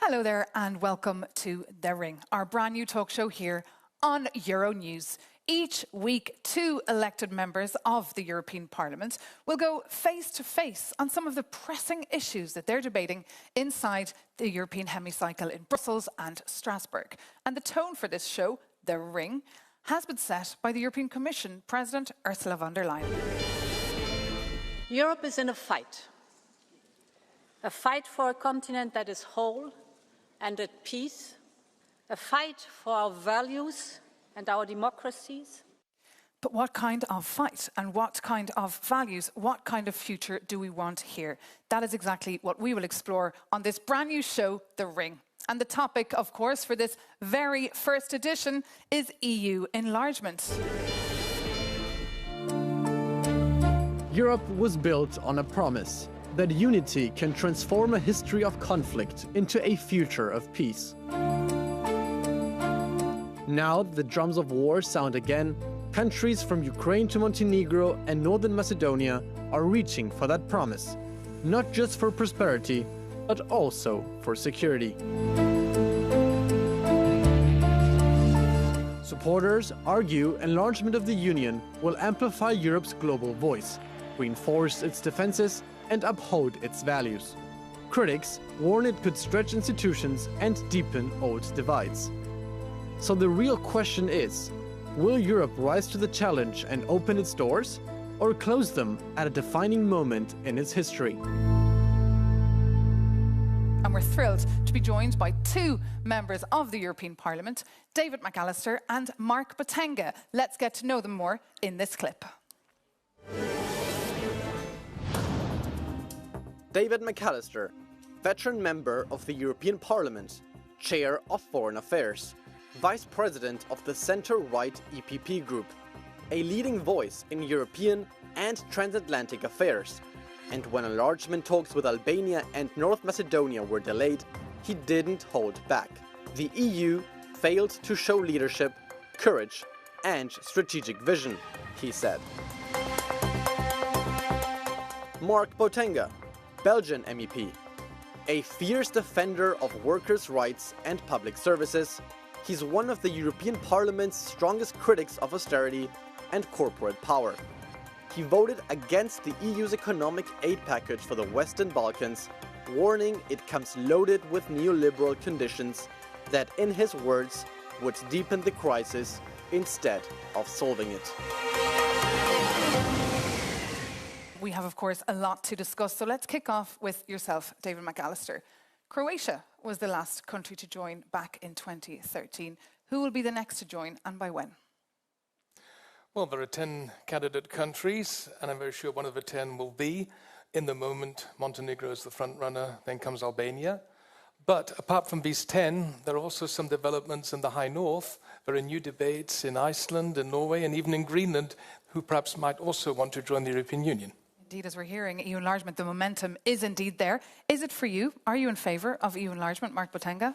Hello there and welcome to The Ring, our brand new talk show here on Euronews. Each week, two elected members of the European Parliament will go face to face on some of the pressing issues that they're debating inside the European hemicycle in Brussels and Strasbourg. And the tone for this show, The Ring, has been set by the European Commission President Ursula von der Leyen. Europe is in a fight for a continent that is whole and at peace, a fight for our values and our democracies. But what kind of fight and what kind of values, what kind of future do we want here? That is exactly what we will explore on this brand new show, The Ring. And the topic, of course, for this very first edition is EU enlargement. Europe was built on a promise that unity can transform a history of conflict into a future of peace. Now the drums of war sound again. Countries from Ukraine to Montenegro and Northern Macedonia are reaching for that promise, not just for prosperity, but also for security. Supporters argue enlargement of the Union will amplify Europe's global voice, reinforce its defenses, and uphold its values. Critics warn it could stretch institutions and deepen old divides. So the real question is, will Europe rise to the challenge and open its doors, or close them at a defining moment in its history? And we're thrilled to be joined by two members of the European Parliament, David McAllister and Mark Botenga. Let's get to know them more in this clip. David McAllister, veteran member of the European Parliament, Chair of Foreign Affairs, Vice President of the centre-right EPP Group, a leading voice in European and transatlantic affairs. And when enlargement talks with Albania and North Macedonia were delayed, he didn't hold back. The EU failed to show leadership, courage, and strategic vision, he said. Mark Botenga, Belgian MEP. A fierce defender of workers' rights and public services, he's one of the European Parliament's strongest critics of austerity and corporate power. He voted against the EU's economic aid package for the Western Balkans, warning it comes loaded with neoliberal conditions that, in his words, would deepen the crisis instead of solving it. We have, of course, a lot to discuss, so let's kick off with yourself, David McAllister. Croatia was the last country to join back in 2013. Who will be the next to join and by when? Well, there are 10 candidate countries, and I'm very sure one of the 10 will be. In the moment, Montenegro is the front runner, then comes Albania. But apart from these 10, there are also some developments in the High North. There are new debates in Iceland and Norway and even in Greenland, who perhaps might also want to join the European Union. Indeed, as we're hearing, EU enlargement, the momentum is indeed there. Is it for you? Are you in favour of EU enlargement, Mark Botenga?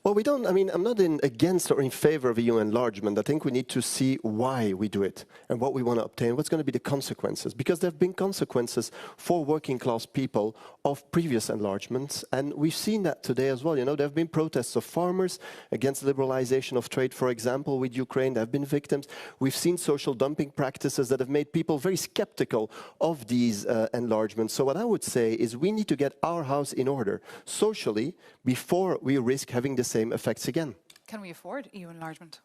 Well, I'm not against or in favour of EU enlargement. I think we need to see why we do it and what we want to obtain, what's going to be the consequences. Because there have been consequences for working class people of previous enlargements, and we've seen that today as well. You know, there have been protests of farmers against liberalisation of trade, for example, with Ukraine. There have been victims. We've seen social dumping practices that have made people very sceptical of these enlargements. So what I would say is we need to get our house in order socially before we risk having the same effects again. Can we afford EU enlargement?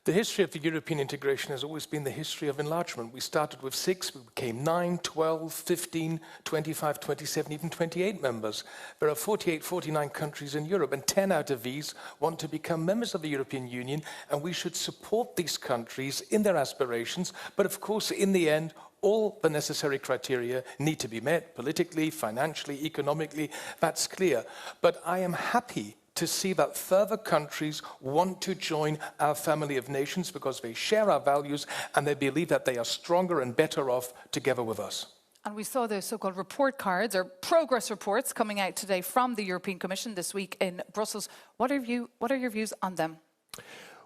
The history of the European integration has always been the history of enlargement. We started with 6, we became 9, 12, 15, 25, 27, even 28 members. There are 48, 49 countries in Europe, and 10 out of these want to become members of the European Union, and we should support these countries in their aspirations. But of course, in the end, all the necessary criteria need to be met, politically, financially, economically, that's clear. But I am happy to see that further countries want to join our family of nations because they share our values and they believe that they are stronger and better off together with us. And we saw the so-called report cards or progress reports coming out today from the European Commission this week in Brussels. What are your views on them?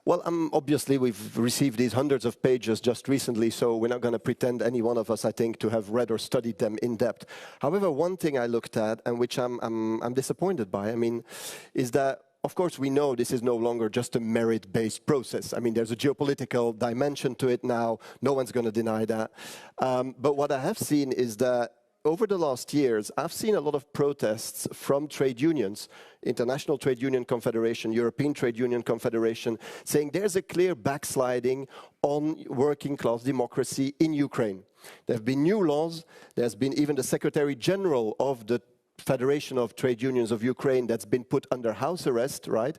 Well, obviously we've received these hundreds of pages just recently, so we're not going to pretend, any one of us, I think, to have read or studied them in depth. However, one thing I looked at, and which I'm disappointed by, I mean, is that, of course, we know this is no longer just a merit-based process. I mean, there's a geopolitical dimension to it now. No one's going to deny that. But what I have seen is that over the last years, I've seen a lot of protests from trade unions, International Trade Union Confederation, European Trade Union Confederation, saying there's a clear backsliding on working class democracy in Ukraine. There have been new laws. There's been even the Secretary General of the Federation of Trade Unions of Ukraine that's been put under house arrest, right?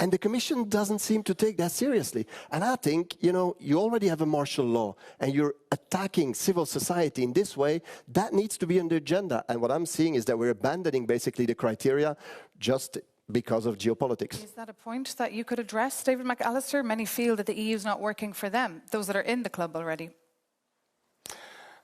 And the Commission doesn't seem to take that seriously. And I think, you know, you already have a martial law and you're attacking civil society in this way. That needs to be on the agenda. And what I'm seeing is that we're abandoning basically the criteria just because of geopolitics. Is that a point that you could address, David McAllister? Many feel that the EU is not working for them, those that are in the club already.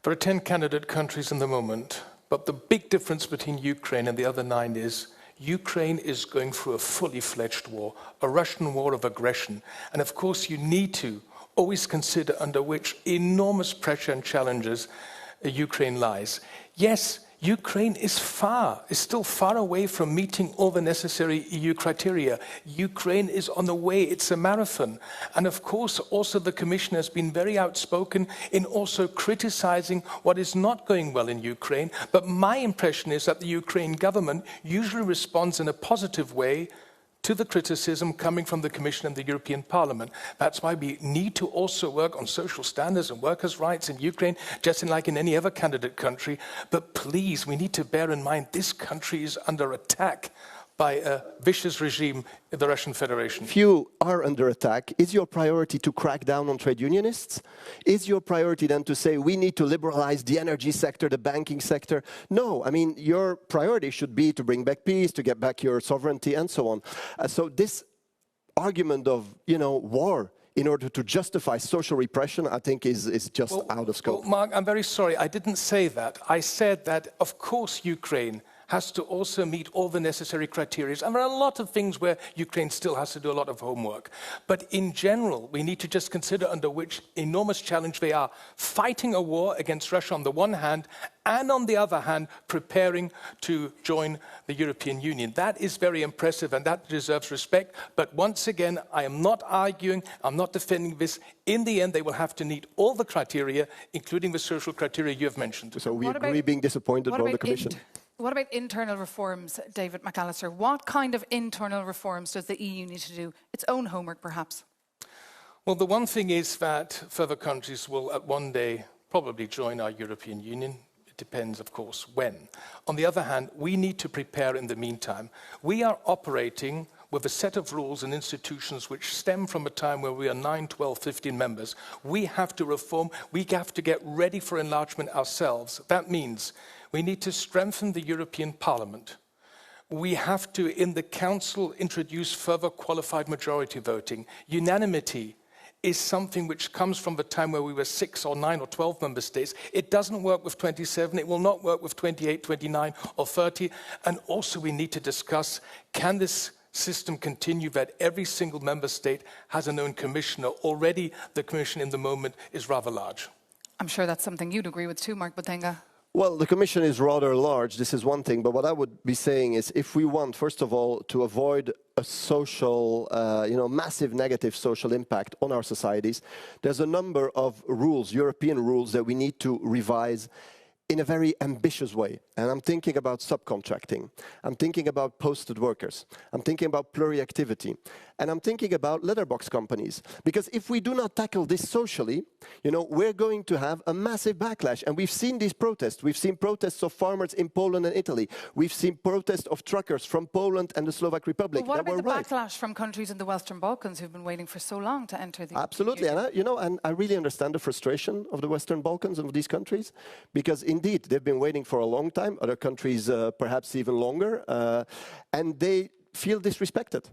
There are 10 candidate countries in the moment, but the big difference between Ukraine and the other 9 is Ukraine is going through a fully fledged war, a Russian war of aggression. And of course, you need to always consider under which enormous pressure and challenges Ukraine lies. Yes, Ukraine is still far away from meeting all the necessary EU criteria. Ukraine is on the way, it's a marathon. And of course, also the Commission has been very outspoken in also criticizing what is not going well in Ukraine. But my impression is that the Ukraine government usually responds in a positive way to the criticism coming from the Commission and the European Parliament. That's why we need to also work on social standards and workers' rights in Ukraine, just like in any other candidate country. But please, we need to bear in mind this country is under attack by a vicious regime in the Russian Federation. If you are under attack, is your priority to crack down on trade unionists? Is your priority then to say we need to liberalize the energy sector, the banking sector? No, I mean, your priority should be to bring back peace, to get back your sovereignty and so on. So this argument of, you know, war in order to justify social repression, I think is just out of scope. Well, Mark, I'm very sorry, I didn't say that. I said that, of course, Ukraine has to also meet all the necessary criteria. And there are a lot of things where Ukraine still has to do a lot of homework. But in general, we need to just consider under which enormous challenge they are fighting a war against Russia on the one hand, and on the other hand, preparing to join the European Union. That is very impressive and that deserves respect. But once again, I am not arguing, I'm not defending this. In the end, they will have to meet all the criteria, including the social criteria you have mentioned. So we agree being disappointed by the Commission. What about internal reforms, David McAllister? What kind of internal reforms does the EU need to do? Its own homework, perhaps? Well, the one thing is that further countries will at one day probably join our European Union. It depends, of course, when. On the other hand, we need to prepare in the meantime. We are operating with a set of rules and institutions which stem from a time where we are 9, 12, 15 members. We have to reform. We have to get ready for enlargement ourselves. That means we need to strengthen the European Parliament. We have to, in the Council, introduce further qualified majority voting. Unanimity is something which comes from the time where we were 6 or 9 or 12 member states. It doesn't work with 27. It will not work with 28, 29 or 30. And also we need to discuss, can this system continue that every single member state has an own commissioner? Already the commission in the moment is rather large. I'm sure that's something you'd agree with too, Mark Botenga. Well, the Commission is rather large, this is one thing, but what I would be saying is if we want, first of all, to avoid a social, massive negative social impact on our societies, there's a number of rules, European rules, that we need to revise in a very ambitious way. And I'm thinking about subcontracting. I'm thinking about posted workers. I'm thinking about pluri-activity. And I'm thinking about letterbox companies. Because if we do not tackle this socially, we're going to have a massive backlash. And we've seen these protests. We've seen protests of farmers in Poland and Italy. We've seen protests of truckers from Poland and the Slovak Republic. Well, what about the backlash from countries in the Western Balkans who've been waiting for so long to enter the Absolutely. Union? And I really understand the frustration of the Western Balkans and of these countries. Because indeed, they've been waiting for a long time. Other countries perhaps even longer. And they feel disrespected.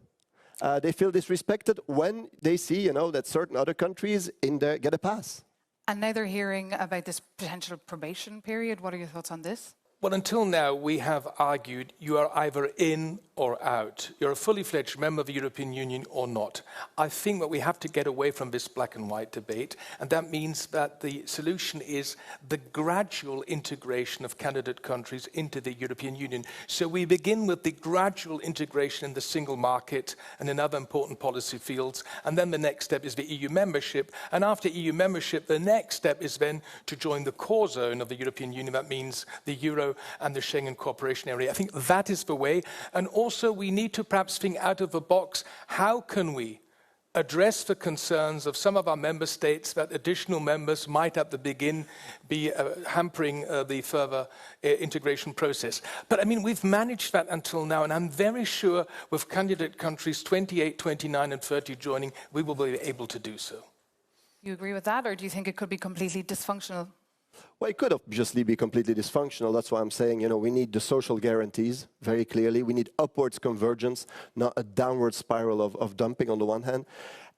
They feel disrespected when they see, that certain other countries get a pass. And now they're hearing about this potential probation period. What are your thoughts on this? Well, until now, we have argued you are either in or out. You're a fully fledged member of the European Union or not. I think that we have to get away from this black and white debate, and that means that the solution is the gradual integration of candidate countries into the European Union. So we begin with the gradual integration in the single market and in other important policy fields, and then the next step is the EU membership, and after EU membership, the next step is then to join the core zone of the European Union. That means the Euro and the Schengen cooperation area. I think that is the way, and also we need to perhaps think out of the box. How can we address the concerns of some of our member states that additional members might at the beginning be hampering the further integration process? But I mean, we've managed that until now, and I'm very sure with candidate countries 28, 29 and 30 joining, we will be able to do so. You agree with that, or do you think it could be completely dysfunctional? Well, it could obviously be completely dysfunctional. That's why I'm saying, we need the social guarantees, very clearly. We need upwards convergence, not a downward spiral of dumping on the one hand.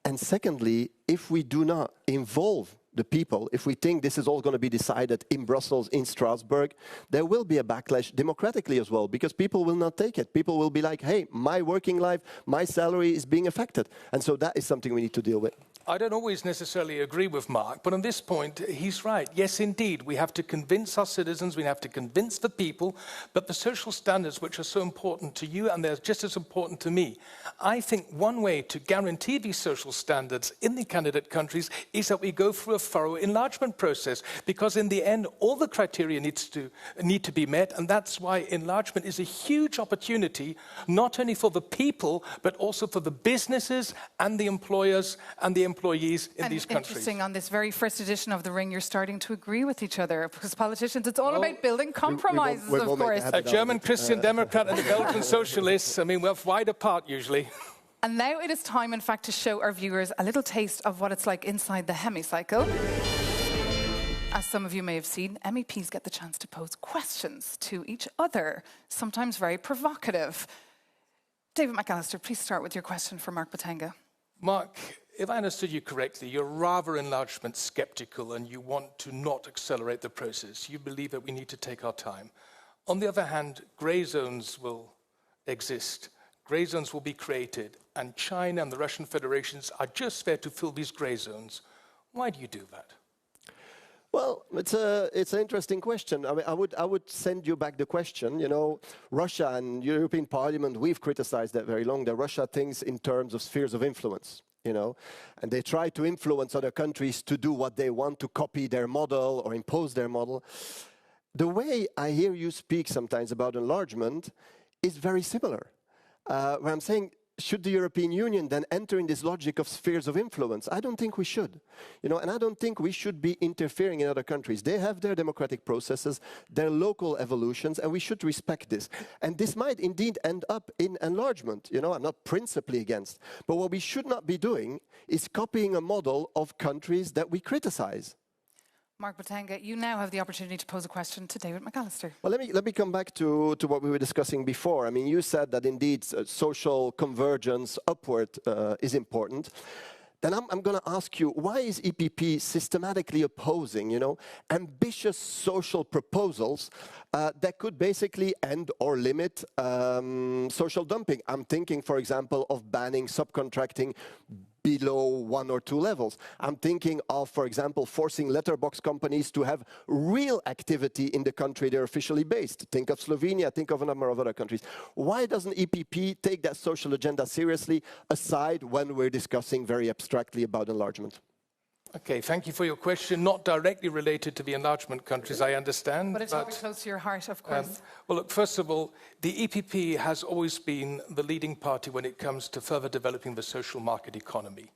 And secondly, if we do not involve the people, if we think this is all going to be decided in Brussels, in Strasbourg, there will be a backlash democratically as well, because people will not take it. People will be like, hey, my working life, my salary is being affected. And so that is something we need to deal with. I don't always necessarily agree with Mark, but on this point, he's right. Yes, indeed, we have to convince our citizens, we have to convince the people, but the social standards which are so important to you, and they're just as important to me, I think one way to guarantee these social standards in the candidate countries is that we go through a thorough enlargement process, because in the end, all the criteria need to be met, and that's why enlargement is a huge opportunity, not only for the people, but also for the businesses and the employers and the employees in these countries. Interesting, on this very first edition of The Ring, you're starting to agree with each other, because politicians, it's all about building compromises, of course. A German Christian Democrat and a Belgian socialist, I mean, we're wide apart usually. And now it is time, in fact, to show our viewers a little taste of what it's like inside the hemicycle. As some of you may have seen, MEPs get the chance to pose questions to each other, sometimes very provocative. David McAllister, please start with your question for Mark Botenga. Mark, if I understood you correctly, you're rather enlargement skeptical and you want to not accelerate the process. You believe that we need to take our time. On the other hand, grey zones will exist. Grey zones will be created, and China and the Russian federations are just there to fill these grey zones. Why do you do that? Well, it's an interesting question. I mean, I would send you back the question. Russia and European Parliament, we've criticized that very long, that Russia thinks in terms of spheres of influence. And they try to influence other countries to do what they want, to copy their model or impose their model. The way I hear you speak sometimes about enlargement is very similar. Where I'm saying, should the European Union then enter in this logic of spheres of influence? I don't think we should. And I don't think we should be interfering in other countries. They have their democratic processes, their local evolutions, and we should respect this. And this might indeed end up in enlargement. I'm not principally against. But what we should not be doing is copying a model of countries that we criticize. Mark Botenga, you now have the opportunity to pose a question to David McAllister. Well, let me come back to what we were discussing before. I mean, you said that indeed social convergence upward is important. Then I'm going to ask you, why is EPP systematically opposing, ambitious social proposals that could basically end or limit social dumping? I'm thinking, for example, of banning subcontracting below 1 or 2 levels. I'm thinking of, for example, forcing letterbox companies to have real activity in the country they're officially based. Think of Slovenia, think of a number of other countries. Why doesn't EPP take that social agenda seriously, aside when we're discussing very abstractly about enlargement? Okay, thank you for your question. Not directly related to the enlargement countries, I understand. But it's very close to your heart, of course. Well, look, first of all, the EPP has always been the leading party when it comes to further developing the social market economy.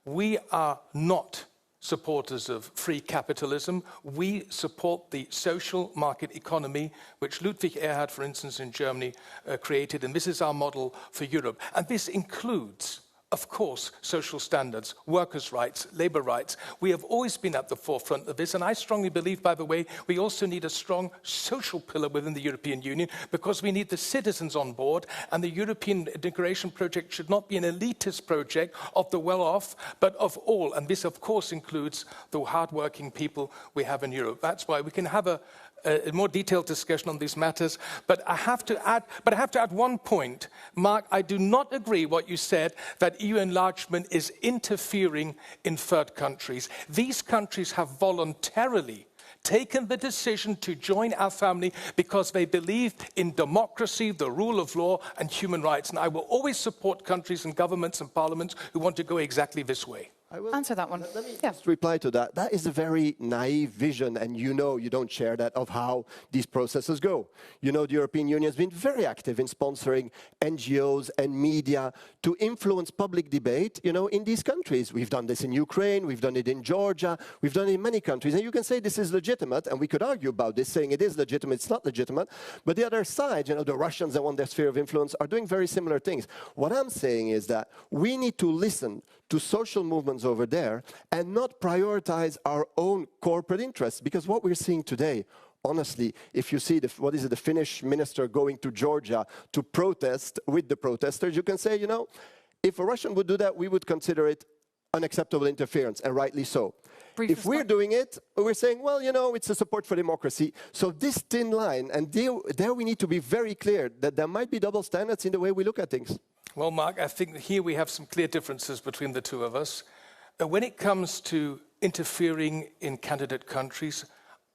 We are not supporters of free capitalism. We support the social market economy, which Ludwig Erhard, for instance, in Germany, created, and this is our model for Europe. And this includes, of course, social standards, workers' rights, labor rights. We have always been at the forefront of this, and I strongly believe, by the way, we also need a strong social pillar within the European Union, because we need the citizens on board, and the European integration project should not be an elitist project of the well-off, but of all, and this, of course, includes the hard-working people we have in Europe. That's why we can have a a more detailed discussion on these matters. But I have to add one point. Mark, I do not agree what you said, that EU enlargement is interfering in third countries. These countries have voluntarily taken the decision to join our family because they believe in democracy, the rule of law, and human rights. And I will always support countries and governments and parliaments who want to go exactly this way. I will answer that one. Let me just reply to that. That is a very naive vision, and you know you don't share that, of how these processes go. You know the European Union has been very active in sponsoring NGOs and media to influence public debate, you know, in these countries. We've done this in Ukraine, we've done it in Georgia, we've done it in many countries. And you can say this is legitimate, and we could argue about this, saying it is legitimate, it's not legitimate. But the other side, you know, the Russians that want their sphere of influence are doing very similar things. What I'm saying is that we need to listen to social movements over there and not prioritize our own corporate interests. Because what we're seeing today, honestly, if you see the Finnish minister going to Georgia to protest with the protesters, you can say, you know, if a Russian would do that, we would consider it unacceptable interference, and rightly so. If we're doing it, we're saying, well, you know, it's a support for democracy. So this thin line, and there we need to be very clear that there might be double standards in the way we look at things. Well, Mark, I think here we have some clear differences between the two of us. When it comes to interfering in candidate countries,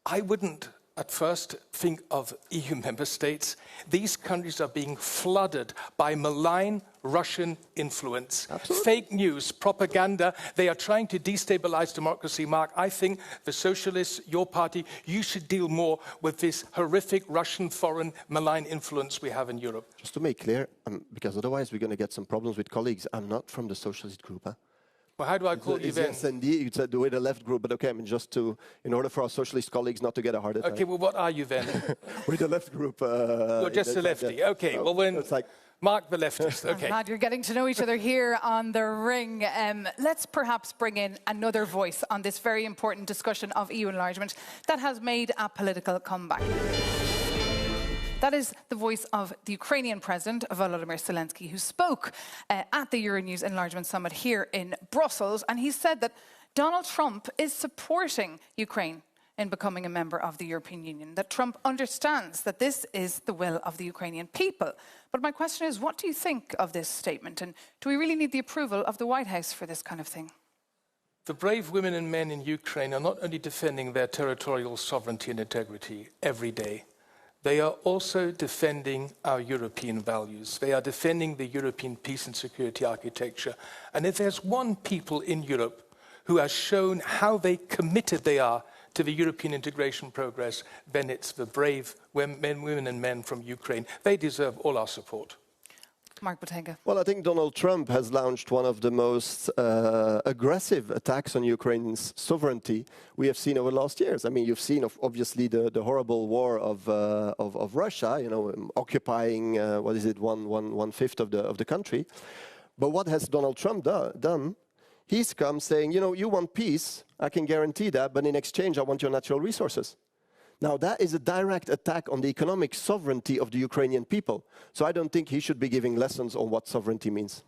I wouldn't at first think of EU member states. These countries are being flooded by malign Russian influence. Absolutely. Fake news, propaganda. They are trying to destabilize democracy. Mark, I think the socialists, your party, you should deal more with this horrific Russian foreign malign influence we have in Europe. Just to make clear, because otherwise we're going to get some problems with colleagues, I'm not from the socialist group. Huh? Well, how do I call you then? Yes, indeed, you said the way the left group, but okay, I mean, just to, in order for our socialist colleagues not to get a heart attack. Okay, well, what are you then? We're the left group. You're just a lefty. Okay, well, when it's like Mark the leftist. Okay. I'm glad you're getting to know each other here on the ring. Let's perhaps bring in another voice on this very important discussion of EU enlargement that has made a political comeback. That is the voice of the Ukrainian President, Volodymyr Zelensky, who spoke at the Euronews Enlargement Summit here in Brussels. And he said that Donald Trump is supporting Ukraine in becoming a member of the European Union, that Trump understands that this is the will of the Ukrainian people. But my question is, what do you think of this statement? And do we really need the approval of the White House for this kind of thing? The brave women and men in Ukraine are not only defending their territorial sovereignty and integrity every day, they are also defending our European values. They are defending the European peace and security architecture. And if there's one people in Europe who has shown how committed they are to the European integration progress, then it's the brave women and men from Ukraine. They deserve all our support. Mark Botenga. Well, I think Donald Trump has launched one of the most aggressive attacks on Ukraine's sovereignty we have seen over the last years. I mean, you've seen, obviously, the horrible war of Russia, you know, occupying, one-fifth of the country. But what has Donald Trump done? He's come saying, you know, you want peace, I can guarantee that, but in exchange, I want your natural resources. Now, that is a direct attack on the economic sovereignty of the Ukrainian people. So I don't think he should be giving lessons on what sovereignty means.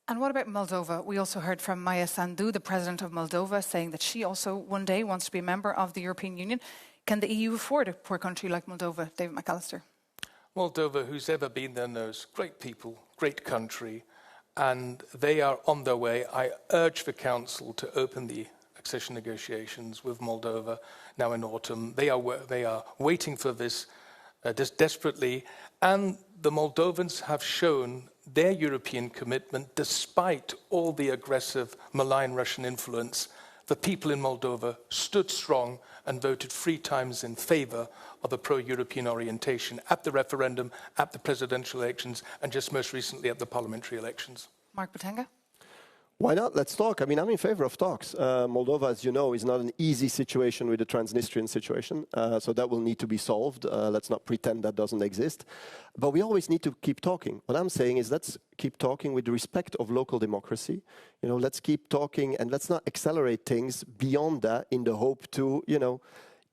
And what about Moldova? We also heard from Maia Sandu, the president of Moldova, saying that she also one day wants to be a member of the European Union. Can the EU afford a poor country like Moldova? David McAllister. Moldova, who's ever been there, knows great people, great country, and they are on their way. I urge the Council to open the accession negotiations with Moldova now in autumn. They are waiting for this desperately, and the Moldovans have shown their European commitment despite all the aggressive, malign Russian influence. The people in Moldova stood strong and voted 3 times in favor of a pro-European orientation at the referendum, at the presidential elections, and just most recently at the parliamentary elections. Mark Botenga. Why not? Let's talk. I mean, I'm in favor of talks. Moldova, as you know, is not an easy situation with the Transnistrian situation, so that will need to be solved. Let's not pretend that doesn't exist. But we always need to keep talking. What I'm saying is let's keep talking with the respect of local democracy. You know, let's keep talking and let's not accelerate things beyond that in the hope to, you know,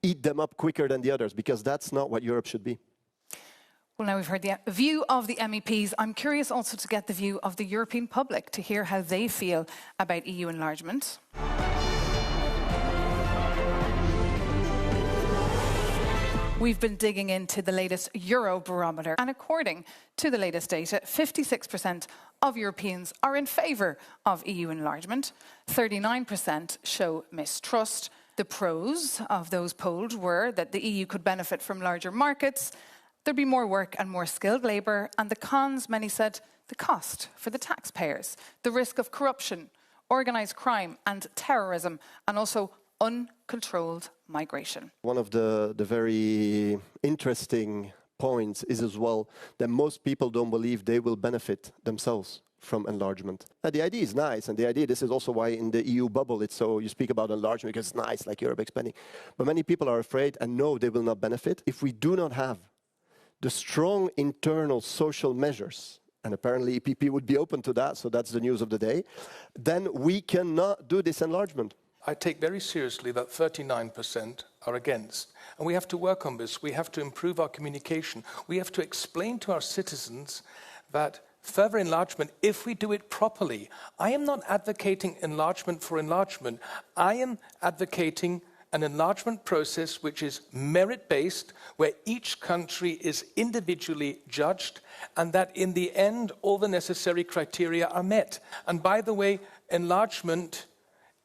eat them up quicker than the others, because that's not what Europe should be. Well, now we've heard the view of the MEPs. I'm curious also to get the view of the European public, to hear how they feel about EU enlargement. We've been digging into the latest Eurobarometer, and according to the latest data, 56% of Europeans are in favour of EU enlargement. 39% show mistrust. The pros of those polled were that the EU could benefit from larger markets, there'd be more work and more skilled labour, and the cons, many said, the cost for the taxpayers, the risk of corruption, organised crime and terrorism, and also uncontrolled migration. One of the very interesting points is as well that most people don't believe they will benefit themselves from enlargement. Now, the idea is nice, and the idea, this is also why in the EU bubble it's so, you speak about enlargement because it's nice, like Europe expanding. But many people are afraid and know they will not benefit if we do not have the strong internal social measures, and apparently EPP would be open to that, so that's the news of the day, then we cannot do this enlargement. I take very seriously that 39% are against. And we have to work on this. We have to improve our communication. We have to explain to our citizens that further enlargement, if we do it properly, I am not advocating enlargement for enlargement. I am advocating an enlargement process which is merit-based, where each country is individually judged, and that in the end, all the necessary criteria are met. And by the way, enlargement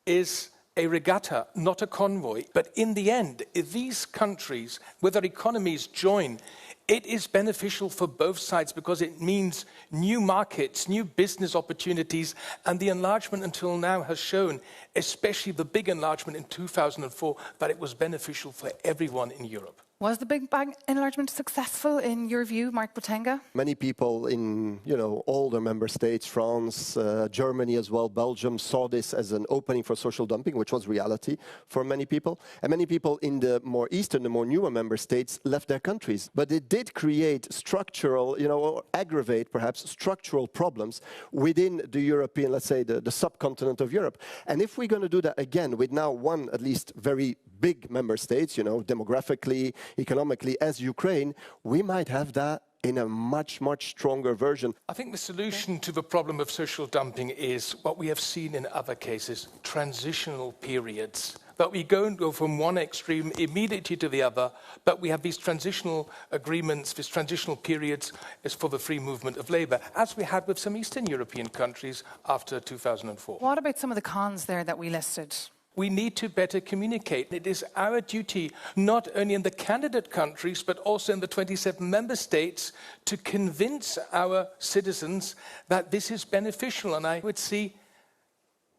is a regatta, not a convoy. But in the end, if these countries, with their economies, join, it is beneficial for both sides because it means new markets, new business opportunities, and the enlargement until now has shown, especially the big enlargement in 2004, that it was beneficial for everyone in Europe. Was the Big Bang enlargement successful in your view, Mark Botenga? Many people in, all the member states, France, Germany as well, Belgium, saw this as an opening for social dumping, which was reality for many people. And many people in the more eastern, the more newer member states left their countries. But it did create structural, or aggravate perhaps structural problems within the European, let's say, the subcontinent of Europe. And if we're going to do that again with now one, at least very big member states, demographically, economically, as Ukraine, we might have that in a much, much stronger version. I think the solution to the problem of social dumping is what we have seen in other cases, transitional periods. But we don't go from one extreme immediately to the other, but we have these transitional agreements, these transitional periods is for the free movement of labour, as we had with some Eastern European countries after 2004. What about some of the cons there that we listed? We need to better communicate. It is our duty, not only in the candidate countries, but also in the 27 member states, to convince our citizens that this is beneficial. And I would see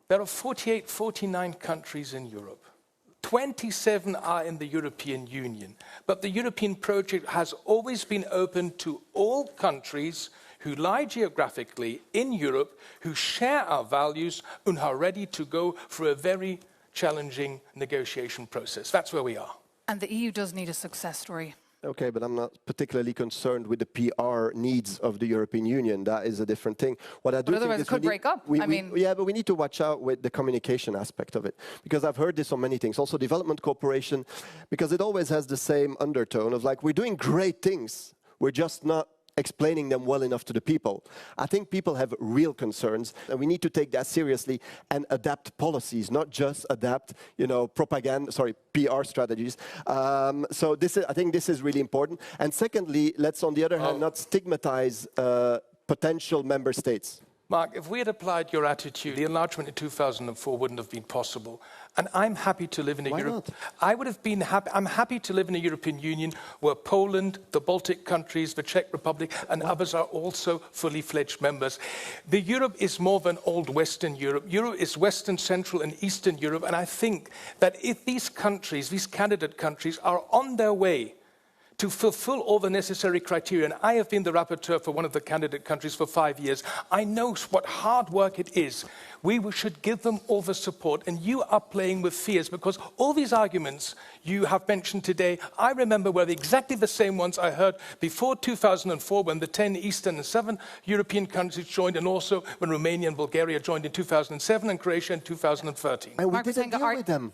there are 48, 49 countries in Europe. 27 are in the European Union. But the European project has always been open to all countries who lie geographically in Europe, who share our values, and are ready to go for a very challenging negotiation process. That's where we are. And the EU does need a success story. Okay, but I'm not particularly concerned with the PR needs of the European Union. That is a different thing. What I do but otherwise think it could break up. Yeah, but we need to watch out with the communication aspect of it. Because I've heard this on many things. Also development cooperation, because it always has the same undertone of like, we're doing great things. We're just not explaining them well enough to the people. I think people have real concerns, and we need to take that seriously and adapt policies, not just adapt, PR strategies. So I think this is really important. And secondly, let's on the other hand not stigmatize potential member states. Mark, if we had applied your attitude, the enlargement in 2004 wouldn't have been possible. And I'm happy to live in a Europe. I would have been happy. I'm happy to live in a European Union where Poland, the Baltic countries, the Czech Republic, and others are also fully fledged members. The Europe is more than old Western Europe. Europe is Western, Central, and Eastern Europe. And I think that if these countries, these candidate countries, are on their way to fulfill all the necessary criteria, and I have been the rapporteur for one of the candidate countries for 5 years. I know what hard work it is. We should give them all the support, and you are playing with fears, because all these arguments you have mentioned today, I remember were exactly the same ones I heard before 2004 when the 10 Eastern and Southern European countries joined, and also when Romania and Bulgaria joined in 2007 and Croatia in 2013. And we didn't deal with them.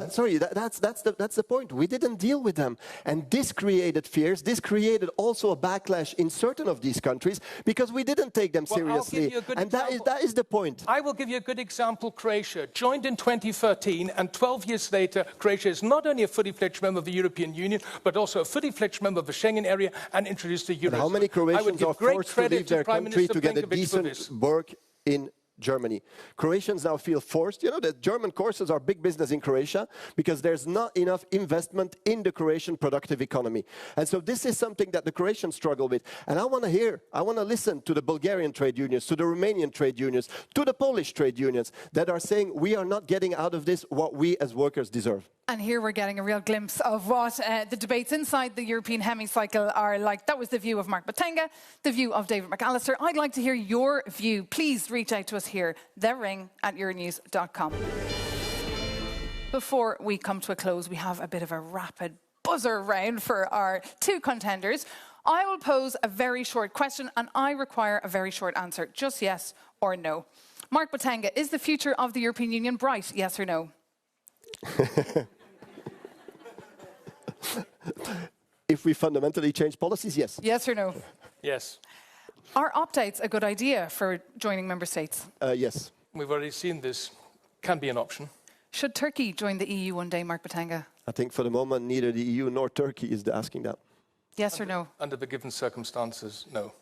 Sorry, that's the point. We didn't deal with them. And this created fears. This created also a backlash in certain of these countries because we didn't take them seriously. And that is the point. I will give you a good example. Croatia joined in 2013, and 12 years later, Croatia is not only a fully fledged member of the European Union, but also a fully fledged member of the Schengen area and introduced the Euro. How many Croatians are forced to leave their country to get a decent work in Germany? Croatians now feel forced. You know, the German courses are big business in Croatia because there's not enough investment in the Croatian productive economy. And so this is something that the Croatians struggle with. And I want to listen to the Bulgarian trade unions, to the Romanian trade unions, to the Polish trade unions that are saying we are not getting out of this what we as workers deserve. And here we're getting a real glimpse of what the debates inside the European hemicycle are like. That was the view of Mark Botenga, the view of David McAllister. I'd like to hear your view. Please reach out to us here, thering@euronews.com. Before we come to a close, we have a bit of a rapid buzzer round for our two contenders. I will pose a very short question and I require a very short answer, just yes or no. Mark Botenga, is the future of the European Union bright, yes or no? If we fundamentally change policies, yes. Yes or no? Yes. Are opt-outs a good idea for joining member states? Yes. We've already seen this. Can be an option. Should Turkey join the EU one day, Mark Botenga? I think for the moment, neither the EU nor Turkey is asking that. Yes or no? Under the given circumstances, no.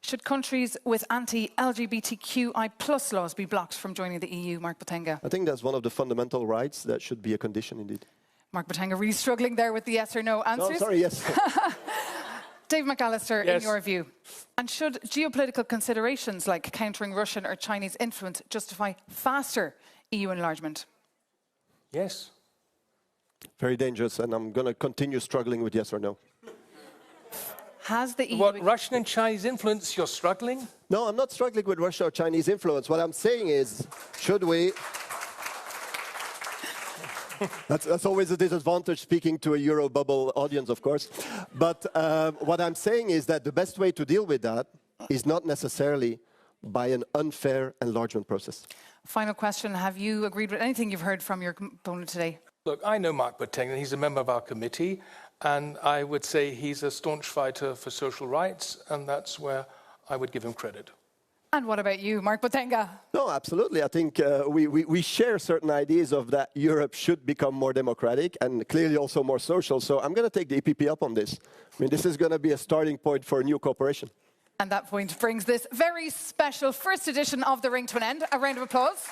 Should countries with anti-LGBTQI+ laws be blocked from joining the EU, Mark Botenga? I think that's one of the fundamental rights that should be a condition indeed. Mark Botenga really struggling there with the yes or no answers. No, sorry, yes. Dave McAllister, yes. In your view, and should geopolitical considerations like countering Russian or Chinese influence justify faster EU enlargement? Yes. Very dangerous, and I'm going to continue struggling with yes or no. Has the EU... What, Russian and Chinese influence, you're struggling? No, I'm not struggling with Russia or Chinese influence. What I'm saying is, should we... That's always a disadvantage speaking to a Euro bubble audience, of course. But what I'm saying is that the best way to deal with that is not necessarily by an unfair enlargement process. Final question. Have you agreed with anything you've heard from your opponent today? Look, I know Mark Botenga. He's a member of our committee. And I would say he's a staunch fighter for social rights. And that's where I would give him credit. And what about you, Mark Botenga? No, absolutely. I think we share certain ideas of that Europe should become more democratic and clearly also more social. So I'm going to take the EPP up on this. I mean, this is going to be a starting point for a new cooperation. And that point brings this very special first edition of The Ring to an end. A round of applause.